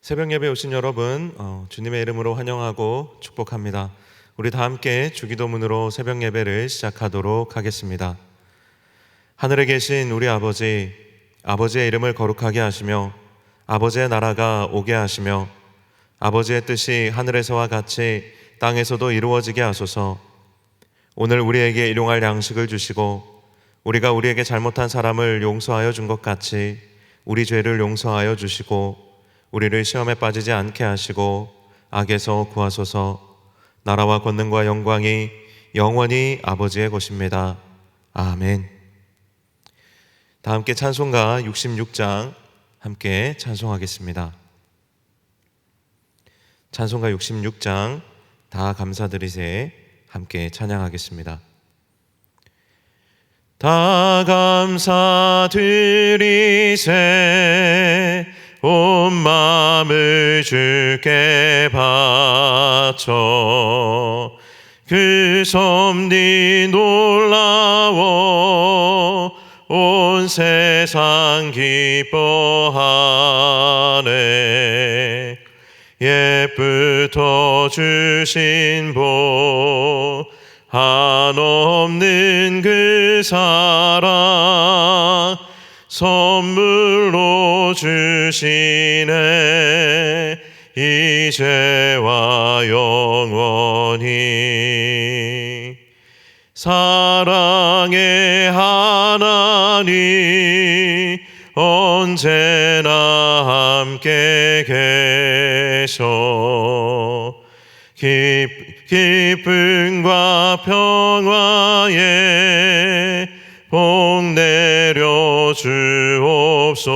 새벽 예배 오신 여러분, 주님의 이름으로 환영하고 축복합니다. 우리 다 함께 주기도문으로 새벽 예배를 시작하도록 하겠습니다. 하늘에 계신 우리 아버지, 아버지의 이름을 거룩하게 하시며 아버지의 나라가 오게 하시며 아버지의 뜻이 하늘에서와 같이 땅에서도 이루어지게 하소서. 오늘 우리에게 일용할 양식을 주시고 우리가 우리에게 잘못한 사람을 용서하여 준 것 같이 우리 죄를 용서하여 주시고 우리를 시험에 빠지지 않게 하시고 악에서 구하소서. 나라와 권능과 영광이 영원히 아버지의 것입니다. 아멘. 다 함께 찬송가 66장 함께 찬송하겠습니다. 찬송가 66장 다 감사드리세 함께 찬양하겠습니다. 다 감사드리세 온 마음을 주께 바쳐 그 섭리 놀라워 온 세상 기뻐하네. 옛부터 주신 복 한없는 그 사랑 선물로 주시네. 이제와 영원히 사랑의 하나님 언제나 함께 계셔 기쁨과 평화에 복 내려 주옵소서.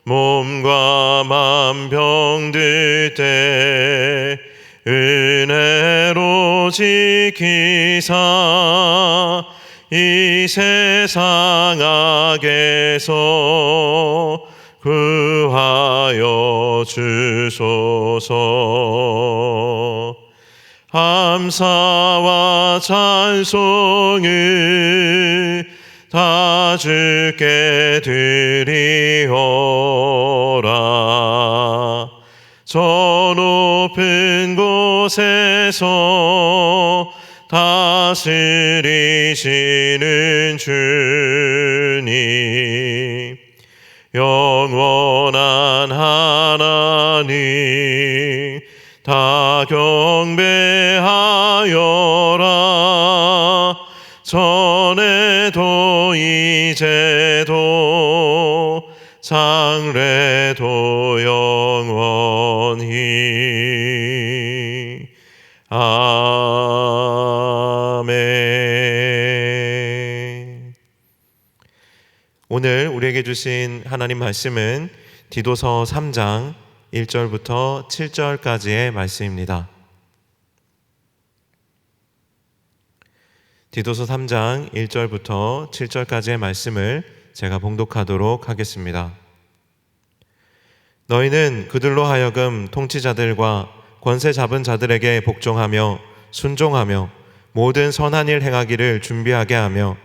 몸과 맘 병들 때 은혜로 지키사 이 세상 악에서 구하여 주소서. 감사와 찬송을 다 주께 드리오라. 저 높은 곳에서 다스리시는 주님 영원한 하나님 다 경배하여라. 전에도 이제도 장래도 영원히 아멘. 오늘 우리에게 주신 하나님 말씀은 디도서 3장 1절부터 7절까지의 말씀입니다. 디도서 3장 1절부터 7절까지의 말씀을 제가 봉독하도록 하겠습니다. 너희는 그들로 하여금 통치자들과 권세 잡은 자들에게 복종하며 순종하며 모든 선한 일 행하기를 준비하게 하며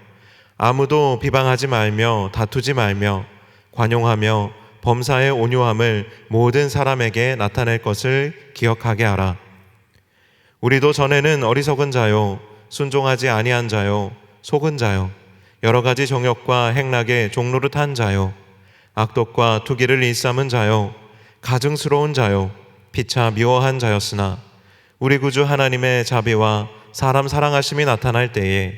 아무도 비방하지 말며 다투지 말며 관용하며 범사의 온유함을 모든 사람에게 나타낼 것을 기억하게 하라. 우리도 전에는 어리석은 자요 순종하지 아니한 자요 속은 자요 여러 가지 정욕과 행락에 종노릇한 자요 악독과 투기를 일삼은 자요 가증스러운 자요 피차 미워한 자였으나 우리 구주 하나님의 자비와 사람 사랑하심이 나타날 때에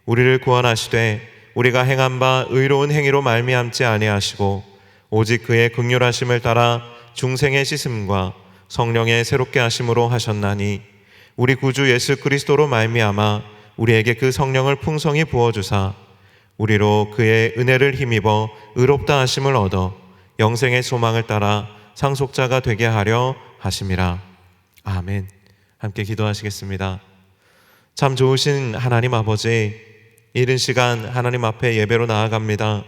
우리를 구원하시되 우리가 행한 바 의로운 행위로 말미암지 아니하시고 오직 그의 긍휼하심을 따라 중생의 씻음과 성령의 새롭게 하심으로 하셨나니 우리 구주 예수 그리스도로 말미암아 우리에게 그 성령을 풍성히 부어주사 우리로 그의 은혜를 힘입어 의롭다 하심을 얻어 영생의 소망을 따라 상속자가 되게 하려 하심이라. 아멘. 함께 기도하시겠습니다. 참 좋으신 하나님 아버지, 이른 시간 하나님 앞에 예배로 나아갑니다.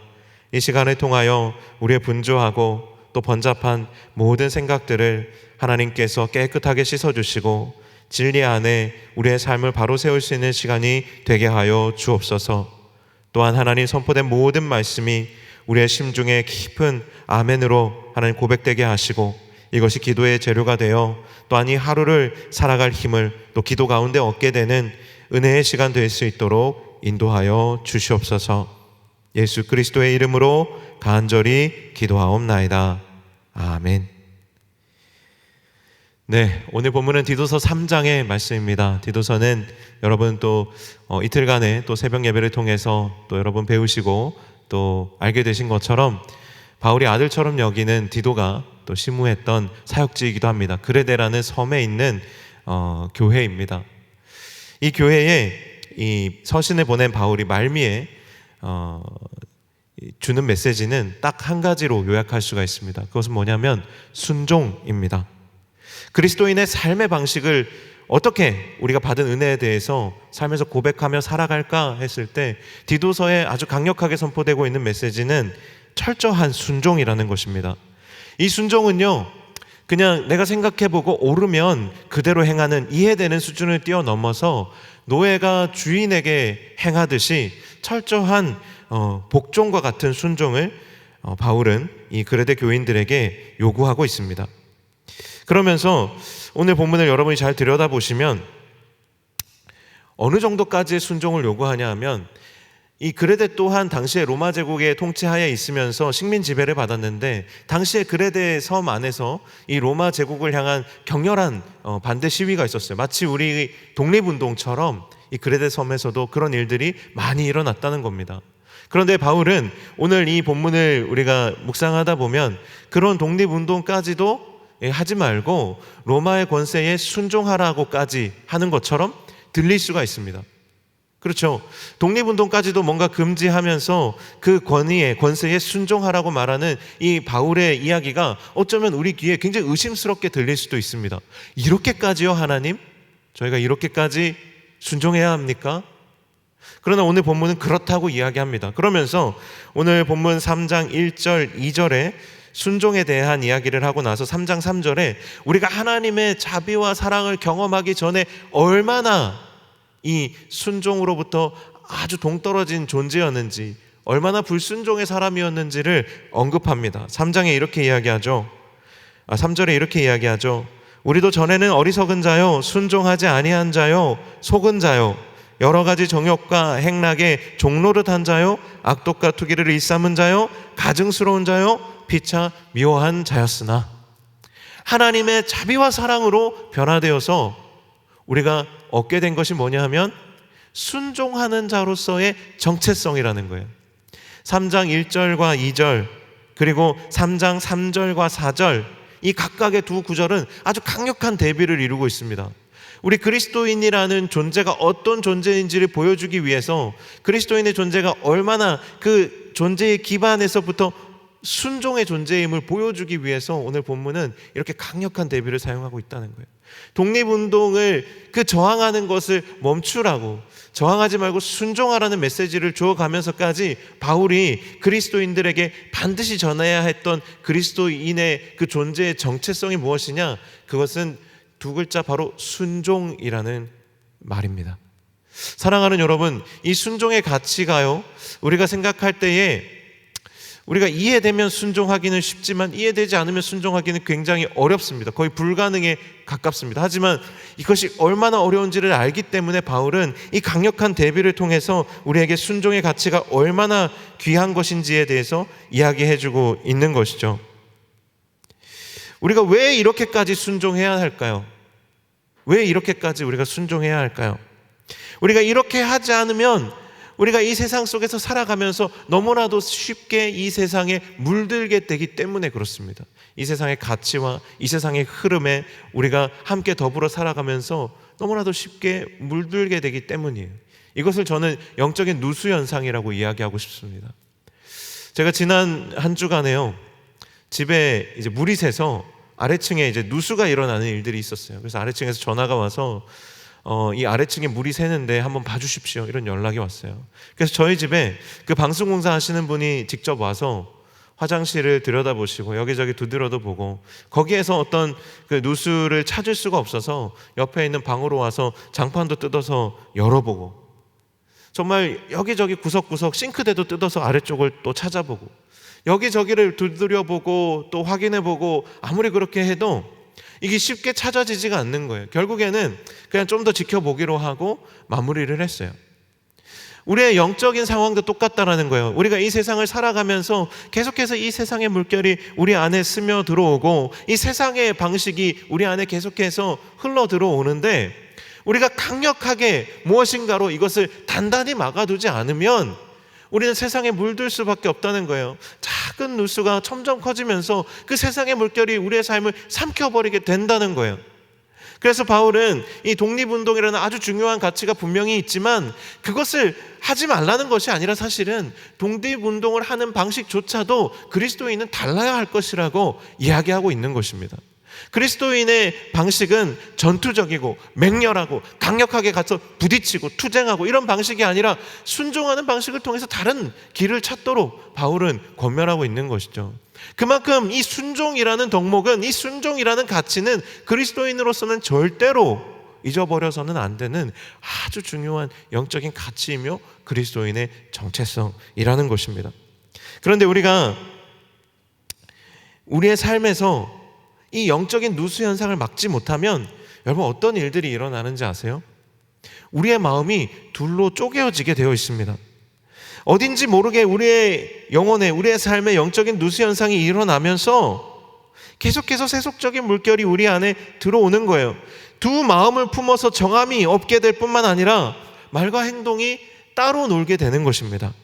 이 시간을 통하여 우리의 분주하고 또 번잡한 모든 생각들을 하나님께서 깨끗하게 씻어주시고 진리 안에 우리의 삶을 바로 세울 수 있는 시간이 되게 하여 주옵소서. 또한 하나님 선포된 모든 말씀이 우리의 심중에 깊은 아멘으로 하나님 고백되게 하시고, 이것이 기도의 재료가 되어 또한 이 하루를 살아갈 힘을 또 기도 가운데 얻게 되는 은혜의 시간 될 수 있도록 인도하여 주시옵소서. 예수 그리스도의 이름으로 간절히 기도하옵나이다. 아멘. 네, 오늘 본문은 디도서 3장의 말씀입니다. 디도서는 여러분 또 이틀간의 또 새벽 예배를 통해서 또 여러분 배우시고 또 알게 되신 것처럼 바울이 아들처럼 여기는 디도가 또 심무했던 사역지이기도 합니다. 그레데라는 섬에 있는 교회입니다. 이 교회에 이 서신을 보낸 바울이 말미에 주는 메시지는 딱 한 가지로 요약할 수가 있습니다. 그것은 뭐냐면 순종입니다. 그리스도인의 삶의 방식을 어떻게 우리가 받은 은혜에 대해서 삶에서 고백하며 살아갈까 했을 때 디도서에 아주 강력하게 선포되고 있는 메시지는 철저한 순종이라는 것입니다. 이 순종은요, 그냥 내가 생각해보고 옳으면 그대로 행하는 이해되는 수준을 뛰어넘어서 노예가 주인에게 행하듯이 철저한 복종과 같은 순종을 바울은 이 그레데 교인들에게 요구하고 있습니다. 그러면서 오늘 본문을 여러분이 잘 들여다보시면 어느 정도까지의 순종을 요구하냐 하면, 이 그레데 또한 당시에 로마 제국의 통치하에 있으면서 식민 지배를 받았는데, 당시에 그레데 섬 안에서 이 로마 제국을 향한 격렬한 반대 시위가 있었어요. 마치 우리 독립운동처럼 이 그레데 섬에서도 그런 일들이 많이 일어났다는 겁니다. 그런데 바울은 오늘 이 본문을 우리가 묵상하다 보면 그런 독립운동까지도 하지 말고 로마의 권세에 순종하라고까지 하는 것처럼 들릴 수가 있습니다. 그렇죠. 독립운동까지도 뭔가 금지하면서 그 권세에 순종하라고 말하는 이 바울의 이야기가 어쩌면 우리 귀에 굉장히 의심스럽게 들릴 수도 있습니다. 이렇게까지요, 하나님? 저희가 이렇게까지 순종해야 합니까? 그러나 오늘 본문은 그렇다고 이야기합니다. 그러면서 오늘 본문 3장 1절 2절에 순종에 대한 이야기를 하고 나서 3장 3절에 우리가 하나님의 자비와 사랑을 경험하기 전에 얼마나 이 순종으로부터 아주 동떨어진 존재였는지, 얼마나 불순종의 사람이었는지를 언급합니다. 3장에 이렇게 이야기하죠. 3절에 이렇게 이야기하죠. 우리도 전에는 어리석은 자요, 순종하지 아니한 자요, 속은 자요, 여러 가지 정욕과 행락에 종노릇한 자요, 악독과 투기를 일삼은 자요, 가증스러운 자요, 피차 미워한 자였으나 하나님의 자비와 사랑으로 변화되어서 우리가 얻게 된 것이 뭐냐 하면 순종하는 자로서의 정체성이라는 거예요. 3장 1절과 2절 그리고 3장 3절과 4절, 이 각각의 두 구절은 아주 강력한 대비를 이루고 있습니다. 우리 그리스도인이라는 존재가 어떤 존재인지를 보여주기 위해서, 그리스도인의 존재가 얼마나 그 존재의 기반에서부터 순종의 존재임을 보여주기 위해서 오늘 본문은 이렇게 강력한 대비를 사용하고 있다는 거예요. 독립운동을 저항하는 것을 멈추라고, 저항하지 말고 순종하라는 메시지를 주어가면서까지 바울이 그리스도인들에게 반드시 전해야 했던 그리스도인의 그 존재의 정체성이 무엇이냐, 그것은 두 글자, 바로 순종이라는 말입니다. 사랑하는 여러분, 이 순종의 가치가요, 우리가 생각할 때에 우리가 이해되면 순종하기는 쉽지만 이해되지 않으면 순종하기는 굉장히 어렵습니다. 거의 불가능에 가깝습니다. 하지만 이것이 얼마나 어려운지를 알기 때문에 바울은 이 강력한 대비를 통해서 우리에게 순종의 가치가 얼마나 귀한 것인지에 대해서 이야기해주고 있는 것이죠. 우리가 왜 이렇게까지 순종해야 할까요? 왜 이렇게까지 우리가 순종해야 할까요? 우리가 이렇게 하지 않으면 우리가 이 세상 속에서 살아가면서 너무나도 쉽게 이 세상에 물들게 되기 때문에 그렇습니다. 이 세상의 가치와 이 세상의 흐름에 우리가 함께 더불어 살아가면서 너무나도 쉽게 물들게 되기 때문이에요. 이것을 저는 영적인 누수 현상이라고 이야기하고 싶습니다. 제가 지난 한 주간에요, 집에 이제 물이 새서 아래층에 이제 누수가 일어나는 일들이 있었어요. 그래서 아래층에서 전화가 와서 이 아래층에 물이 새는데 한번 봐주십시오, 이런 연락이 왔어요. 그래서 저희 집에 그 방수공사 하시는 분이 직접 와서 화장실을 들여다보시고 여기저기 두드려도 보고, 거기에서 어떤 그 누수를 찾을 수가 없어서 옆에 있는 방으로 와서 장판도 뜯어서 열어보고, 정말 여기저기 구석구석 싱크대도 뜯어서 아래쪽을 또 찾아보고, 여기저기를 두드려보고 또 확인해보고 아무리 그렇게 해도 이게 쉽게 찾아지지가 않는 거예요. 결국에는 그냥 좀 더 지켜보기로 하고 마무리를 했어요. 우리의 영적인 상황도 똑같다라는 거예요. 우리가 이 세상을 살아가면서 계속해서 이 세상의 물결이 우리 안에 스며 들어오고 이 세상의 방식이 우리 안에 계속해서 흘러 들어오는데 우리가 강력하게 무엇인가로 이것을 단단히 막아두지 않으면 우리는 세상에 물들 수밖에 없다는 거예요. 작은 누수가 점점 커지면서 그 세상의 물결이 우리의 삶을 삼켜버리게 된다는 거예요. 그래서 바울은 이 독립운동이라는 아주 중요한 가치가 분명히 있지만 그것을 하지 말라는 것이 아니라 사실은 독립운동을 하는 방식조차도 그리스도인은 달라야 할 것이라고 이야기하고 있는 것입니다. 그리스도인의 방식은 전투적이고 맹렬하고 강력하게 가서 부딪히고 투쟁하고 이런 방식이 아니라 순종하는 방식을 통해서 다른 길을 찾도록 바울은 권면하고 있는 것이죠. 그만큼 이 순종이라는 덕목은, 이 순종이라는 가치는 그리스도인으로서는 절대로 잊어버려서는 안 되는 아주 중요한 영적인 가치이며 그리스도인의 정체성이라는 것입니다. 그런데 우리가 우리의 삶에서 이 영적인 누수 현상을 막지 못하면 여러분 어떤 일들이 일어나는지 아세요? 우리의 마음이 둘로 쪼개어지게 되어 있습니다. 어딘지 모르게 우리의 영혼에, 우리의 삶에 영적인 누수 현상이 일어나면서 계속해서 세속적인 물결이 우리 안에 들어오는 거예요. 두 마음을 품어서 정함이 없게 될 뿐만 아니라 말과 행동이 따로 놀게 되는 것입니다.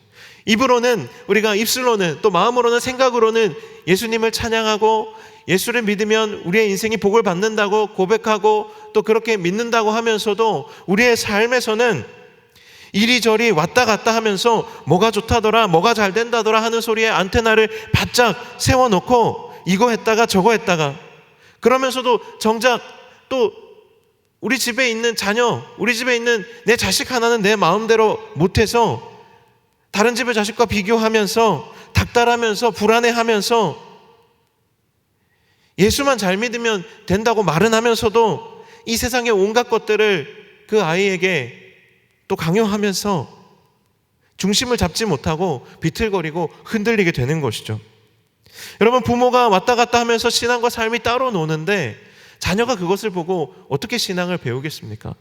입으로는, 우리가 입술로는, 또 마음으로는, 생각으로는 예수님을 찬양하고 예수를 믿으면 우리의 인생이 복을 받는다고 고백하고 또 그렇게 믿는다고 하면서도 우리의 삶에서는 이리저리 왔다 갔다 하면서 뭐가 좋다더라, 뭐가 잘 된다더라 하는 소리에 안테나를 바짝 세워놓고 이거 했다가 저거 했다가, 그러면서도 정작 또 우리 집에 있는 자녀, 우리 집에 있는 내 자식 하나는 내 마음대로 못해서 다른 집의 자식과 비교하면서 닥달하면서 불안해하면서 예수만 잘 믿으면 된다고 말은 하면서도 이 세상의 온갖 것들을 그 아이에게 또 강요하면서 중심을 잡지 못하고 비틀거리고 흔들리게 되는 것이죠. 여러분, 부모가 왔다 갔다 하면서 신앙과 삶이 따로 노는데 자녀가 그것을 보고 어떻게 신앙을 배우겠습니까?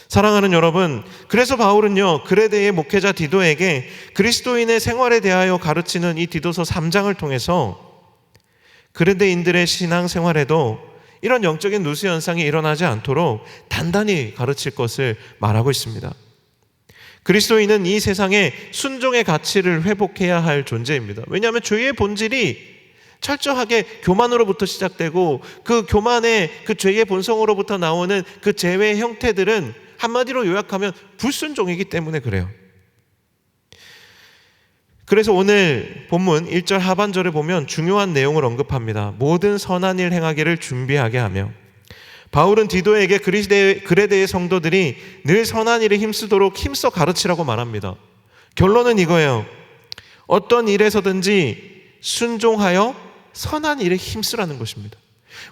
사랑하는 여러분, 그래서 바울은요 그레데의 목회자 디도에게 그리스도인의 생활에 대하여 가르치는 이 디도서 3장을 통해서 그레데인들의 신앙생활에도 이런 영적인 누수 현상이 일어나지 않도록 단단히 가르칠 것을 말하고 있습니다. 그리스도인은 이 세상에 순종의 가치를 회복해야 할 존재입니다. 왜냐하면 죄의 본질이 철저하게 교만으로부터 시작되고 그 교만의 그 죄의 본성으로부터 나오는 그 죄의 형태들은 한마디로 요약하면 불순종이기 때문에 그래요. 그래서 오늘 본문 1절 하반절에 보면 중요한 내용을 언급합니다. 모든 선한 일 행하기를 준비하게 하며, 바울은 디도에게 그레데의 성도들이 늘 선한 일에 힘쓰도록 힘써 가르치라고 말합니다. 결론은 이거예요. 어떤 일에서든지 순종하여 선한 일에 힘쓰라는 것입니다.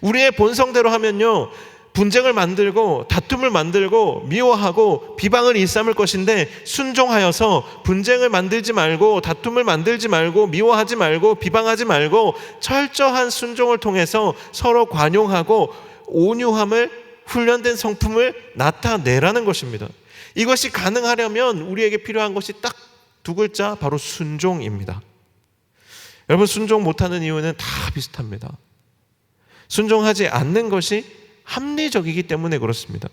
우리의 본성대로 하면요 분쟁을 만들고 다툼을 만들고 미워하고 비방을 일삼을 것인데, 순종하여서 분쟁을 만들지 말고 다툼을 만들지 말고 미워하지 말고 비방하지 말고 철저한 순종을 통해서 서로 관용하고 온유함을, 훈련된 성품을 나타내라는 것입니다. 이것이 가능하려면 우리에게 필요한 것이 딱 두 글자, 바로 순종입니다. 여러분, 순종 못하는 이유는 다 비슷합니다. 순종하지 않는 것이 합리적이기 때문에 그렇습니다.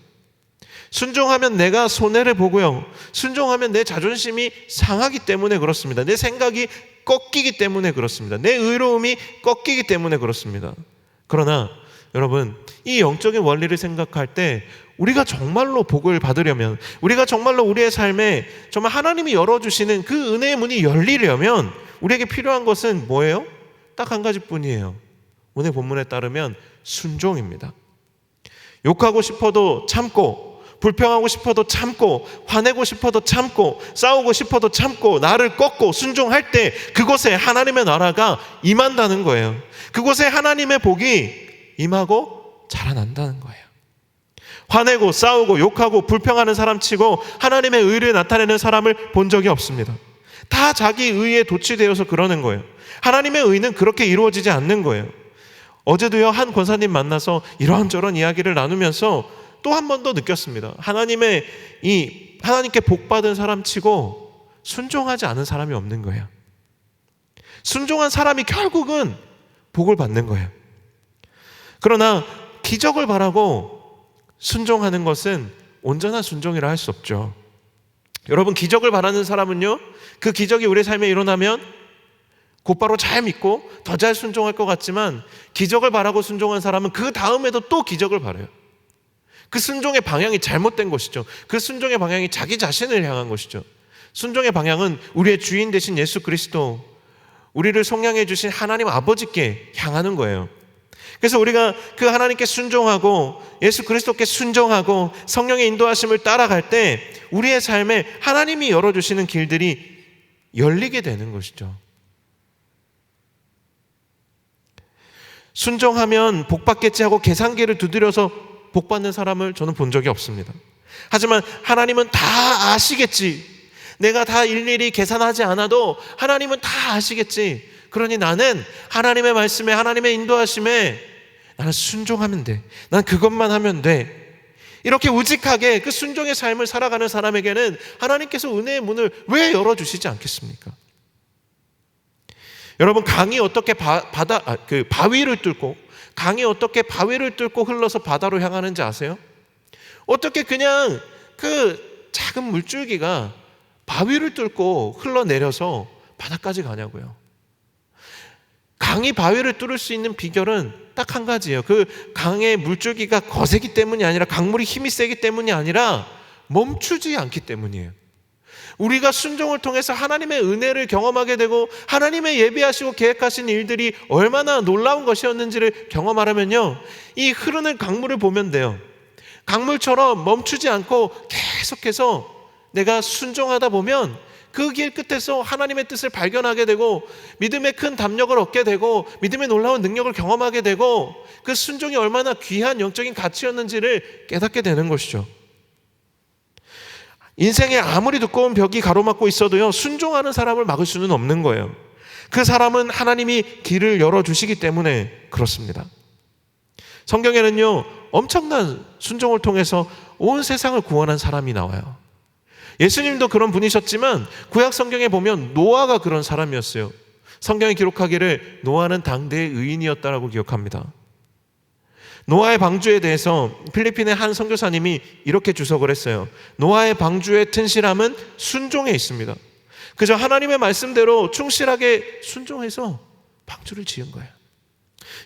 순종하면 내가 손해를 보고요, 순종하면 내 자존심이 상하기 때문에 그렇습니다. 내 생각이 꺾이기 때문에 그렇습니다. 내 의로움이 꺾이기 때문에 그렇습니다. 그러나 여러분, 이 영적인 원리를 생각할 때 우리가 정말로 복을 받으려면, 우리가 정말로 우리의 삶에 정말 하나님이 열어주시는 그 은혜의 문이 열리려면 우리에게 필요한 것은 뭐예요? 딱 한 가지뿐이에요. 오늘 본문에 따르면 순종입니다. 욕하고 싶어도 참고, 불평하고 싶어도 참고, 화내고 싶어도 참고, 싸우고 싶어도 참고, 나를 꺾고 순종할 때 그곳에 하나님의 나라가 임한다는 거예요. 그곳에 하나님의 복이 임하고 자라난다는 거예요. 화내고 싸우고 욕하고 불평하는 사람 치고 하나님의 의를 나타내는 사람을 본 적이 없습니다. 다 자기 의에 도취되어서 그러는 거예요. 하나님의 의는 그렇게 이루어지지 않는 거예요. 어제도요, 한 권사님 만나서 이런저런 이야기를 나누면서 또 한 번 더 느꼈습니다. 하나님께 복받은 사람 치고 순종하지 않은 사람이 없는 거예요. 순종한 사람이 결국은 복을 받는 거예요. 그러나 기적을 바라고 순종하는 것은 온전한 순종이라 할 수 없죠. 여러분, 기적을 바라는 사람은요, 그 기적이 우리의 삶에 일어나면 곧바로 잘 믿고 더 잘 순종할 것 같지만, 기적을 바라고 순종한 사람은 그 다음에도 또 기적을 바라요. 그 순종의 방향이 잘못된 것이죠. 그 순종의 방향이 자기 자신을 향한 것이죠. 순종의 방향은 우리의 주인 되신 예수 그리스도, 우리를 속량해 주신 하나님 아버지께 향하는 거예요. 그래서 우리가 그 하나님께 순종하고 예수 그리스도께 순종하고 성령의 인도하심을 따라갈 때 우리의 삶에 하나님이 열어주시는 길들이 열리게 되는 것이죠. 순종하면 복 받겠지 하고 계산기를 두드려서 복 받는 사람을 저는 본 적이 없습니다. 하지만 하나님은 다 아시겠지. 내가 다 일일이 계산하지 않아도 하나님은 다 아시겠지. 그러니 나는 하나님의 말씀에, 하나님의 인도하심에 나는 순종하면 돼. 난 그것만 하면 돼. 이렇게 우직하게 그 순종의 삶을 살아가는 사람에게는 하나님께서 은혜의 문을 왜 열어주시지 않겠습니까? 여러분, 강이 어떻게 바위를 뚫고 흘러서 바다로 향하는지 아세요? 어떻게 그냥 그 작은 물줄기가 바위를 뚫고 흘러내려서 바다까지 가냐고요. 강이 바위를 뚫을 수 있는 비결은 딱 한 가지예요. 그 강의 물줄기가 거세기 때문이 아니라, 강물이 힘이 세기 때문이 아니라 멈추지 않기 때문이에요. 우리가 순종을 통해서 하나님의 은혜를 경험하게 되고 하나님의 예비하시고 계획하신 일들이 얼마나 놀라운 것이었는지를 경험하려면요, 이 흐르는 강물을 보면 돼요. 강물처럼 멈추지 않고 계속해서 내가 순종하다 보면 그 길 끝에서 하나님의 뜻을 발견하게 되고 믿음의 큰 담력을 얻게 되고 믿음의 놀라운 능력을 경험하게 되고 그 순종이 얼마나 귀한 영적인 가치였는지를 깨닫게 되는 것이죠. 인생에 아무리 두꺼운 벽이 가로막고 있어도요, 순종하는 사람을 막을 수는 없는 거예요. 그 사람은 하나님이 길을 열어주시기 때문에 그렇습니다. 성경에는요, 엄청난 순종을 통해서 온 세상을 구원한 사람이 나와요. 예수님도 그런 분이셨지만 구약 성경에 보면 노아가 그런 사람이었어요. 성경이 기록하기를 노아는 당대의 의인이었다라고 기억합니다. 노아의 방주에 대해서 필리핀의 한 선교사님이 이렇게 주석을 했어요. 노아의 방주의 튼실함은 순종에 있습니다. 그저 하나님의 말씀대로 충실하게 순종해서 방주를 지은 거예요.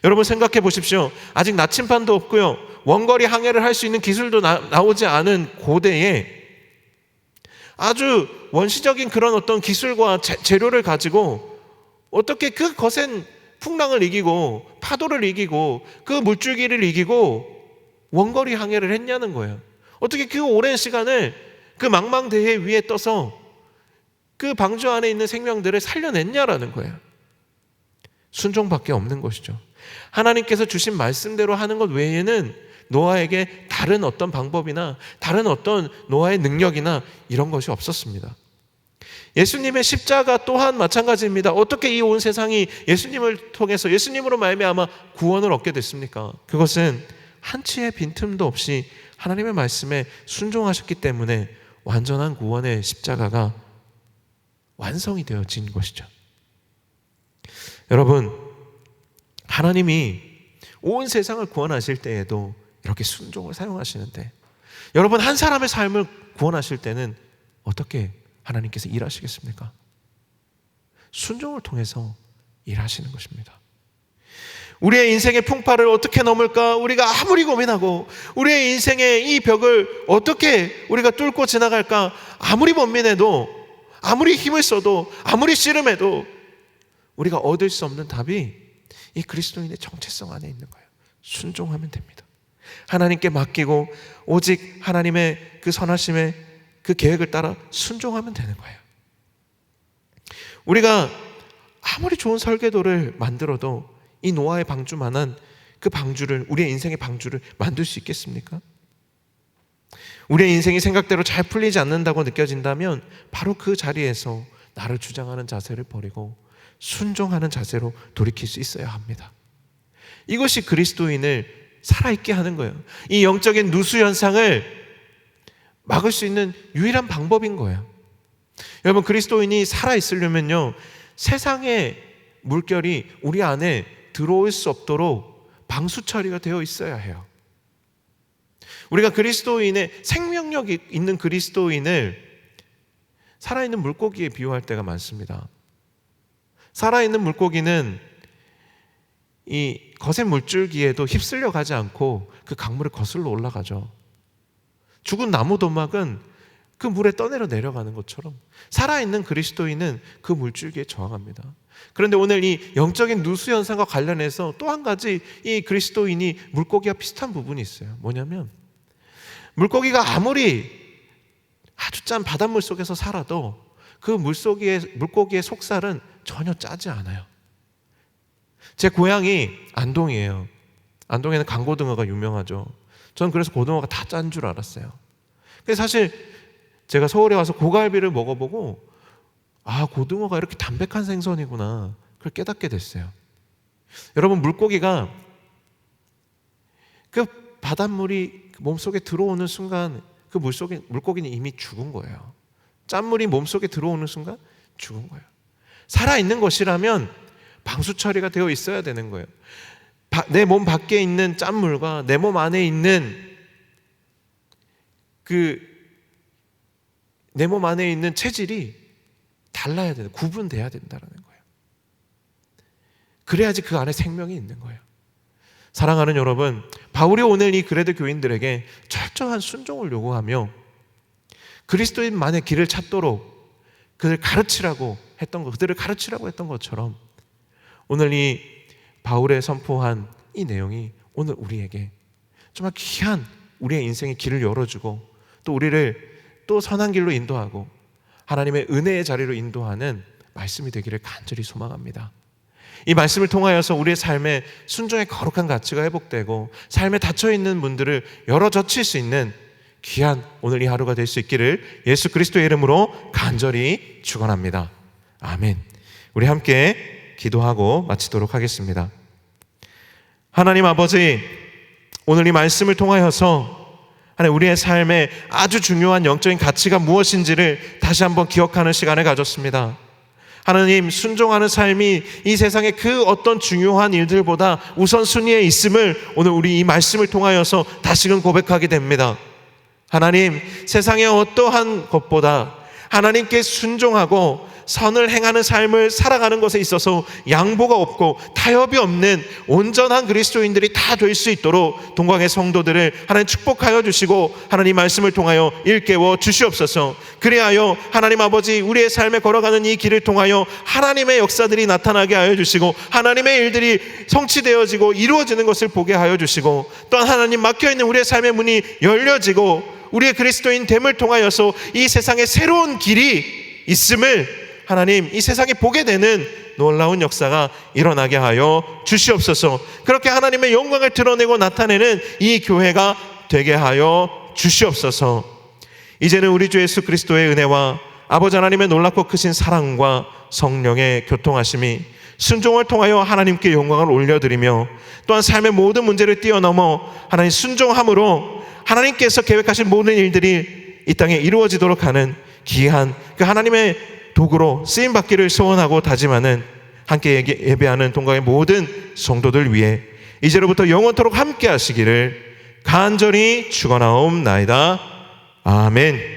여러분, 생각해 보십시오. 아직 나침반도 없고요, 원거리 항해를 할 수 있는 기술도 나오지 않은 고대에 아주 원시적인 그런 어떤 기술과 재료를 가지고 어떻게 그 거센 풍랑을 이기고 파도를 이기고 그 물줄기를 이기고 원거리 항해를 했냐는 거예요. 어떻게 그 오랜 시간을 그 망망대해 위에 떠서 그 방주 안에 있는 생명들을 살려냈냐라는 거예요. 순종밖에 없는 것이죠. 하나님께서 주신 말씀대로 하는 것 외에는 노아에게 다른 어떤 방법이나 다른 어떤 노아의 능력이나 이런 것이 없었습니다. 예수님의 십자가 또한 마찬가지입니다. 어떻게 이 온 세상이 예수님을 통해서, 예수님으로 말미암아 구원을 얻게 됐습니까? 그것은 한치의 빈틈도 없이 하나님의 말씀에 순종하셨기 때문에 완전한 구원의 십자가가 완성이 되어진 것이죠. 여러분, 하나님이 온 세상을 구원하실 때에도 이렇게 순종을 사용하시는데, 여러분, 한 사람의 삶을 구원하실 때는 어떻게 하나님께서 일하시겠습니까? 순종을 통해서 일하시는 것입니다. 우리의 인생의 풍파를 어떻게 넘을까 우리가 아무리 고민하고, 우리의 인생의 이 벽을 어떻게 우리가 뚫고 지나갈까 아무리 번민해도, 아무리 힘을 써도, 아무리 씨름해도 우리가 얻을 수 없는 답이 이 그리스도인의 정체성 안에 있는 거예요. 순종하면 됩니다. 하나님께 맡기고 오직 하나님의 그 선하심의 그 계획을 따라 순종하면 되는 거예요. 우리가 아무리 좋은 설계도를 만들어도 이 노아의 방주만한 그 방주를, 우리의 인생의 방주를 만들 수 있겠습니까? 우리의 인생이 생각대로 잘 풀리지 않는다고 느껴진다면 바로 그 자리에서 나를 주장하는 자세를 버리고 순종하는 자세로 돌이킬 수 있어야 합니다. 이것이 그리스도인을 살아있게 하는 거예요. 이 영적인 누수 현상을 막을 수 있는 유일한 방법인 거예요. 여러분, 그리스도인이 살아있으려면요, 세상의 물결이 우리 안에 들어올 수 없도록 방수 처리가 되어 있어야 해요. 우리가 그리스도인의 생명력이 있는 그리스도인을 살아있는 물고기에 비유할 때가 많습니다. 살아있는 물고기는 이 거센 물줄기에도 휩쓸려 가지 않고 그 강물을 거슬러 올라가죠. 죽은 나무도막은 그 물에 떠내려 내려가는 것처럼 살아있는 그리스도인은 그 물줄기에 저항합니다. 그런데 오늘 이 영적인 누수 현상과 관련해서 또 한 가지 이 그리스도인이 물고기와 비슷한 부분이 있어요. 뭐냐면, 물고기가 아무리 아주 짠 바닷물 속에서 살아도 그 물고기의 속살은 전혀 짜지 않아요. 제 고향이 안동이에요. 안동에는 강고등어가 유명하죠. 저는 그래서 고등어가 다 짠 줄 알았어요. 근데 사실 제가 서울에 와서 고갈비를 먹어보고, 아, 고등어가 이렇게 담백한 생선이구나, 그걸 깨닫게 됐어요. 여러분, 물고기가 그 바닷물이 몸속에 들어오는 순간 그 물고기는 이미 죽은 거예요. 짠물이 몸속에 들어오는 순간 죽은 거예요. 살아있는 것이라면 방수 처리가 되어 있어야 되는 거예요. 내 몸 밖에 있는 짠물과 내 몸 안에 있는 내 몸 안에 있는 체질이 달라야 되는, 구분돼야 된다는 거예요. 그래야지 그 안에 생명이 있는 거예요. 사랑하는 여러분, 바울이 오늘 이 그레데 교인들에게 철저한 순종을 요구하며 그리스도인만의 길을 찾도록 그들을 가르치라고 했던 것처럼, 오늘 이 바울의 선포한 이 내용이 오늘 우리에게 정말 귀한 우리의 인생의 길을 열어주고 또 우리를 또 선한 길로 인도하고 하나님의 은혜의 자리로 인도하는 말씀이 되기를 간절히 소망합니다. 이 말씀을 통하여서 우리의 삶에 순종의 거룩한 가치가 회복되고 삶에 닫혀있는 문들을 열어젖힐 수 있는 귀한 오늘 이 하루가 될 수 있기를 예수 그리스도의 이름으로 간절히 축원합니다. 아멘. 우리 함께 기도하고 마치도록 하겠습니다. 하나님 아버지, 오늘 이 말씀을 통하여서 하나님, 우리의 삶에 아주 중요한 영적인 가치가 무엇인지를 다시 한번 기억하는 시간을 가졌습니다. 하나님, 순종하는 삶이 이 세상의 그 어떤 중요한 일들보다 우선순위에 있음을 오늘 우리 이 말씀을 통하여서 다시금 고백하게 됩니다. 하나님, 세상의 어떠한 것보다 하나님께 순종하고 선을 행하는 삶을 살아가는 것에 있어서 양보가 없고 타협이 없는 온전한 그리스도인들이 다 될 수 있도록 동광의 성도들을 하나님 축복하여 주시고 하나님 말씀을 통하여 일깨워 주시옵소서. 그리하여 하나님 아버지, 우리의 삶에 걸어가는 이 길을 통하여 하나님의 역사들이 나타나게 하여 주시고 하나님의 일들이 성취되어지고 이루어지는 것을 보게 하여 주시고, 또한 하나님 막혀있는 우리의 삶의 문이 열려지고 우리의 그리스도인 됨을 통하여서 이 세상에 새로운 길이 있음을 하나님, 이 세상에 보게 되는 놀라운 역사가 일어나게 하여 주시옵소서. 그렇게 하나님의 영광을 드러내고 나타내는 이 교회가 되게 하여 주시옵소서. 이제는 우리 주 예수 그리스도의 은혜와 아버지 하나님의 놀랍고 크신 사랑과 성령의 교통하심이 순종을 통하여 하나님께 영광을 올려드리며 또한 삶의 모든 문제를 뛰어넘어 하나님 순종함으로 하나님께서 계획하신 모든 일들이 이 땅에 이루어지도록 하는 귀한 그 하나님의 도구로 쓰임받기를 소원하고 다짐하는 함께 예배하는 동강의 모든 성도들 위해 이제로부터 영원토록 함께 하시기를 간절히 축원하옵나이다. 아멘.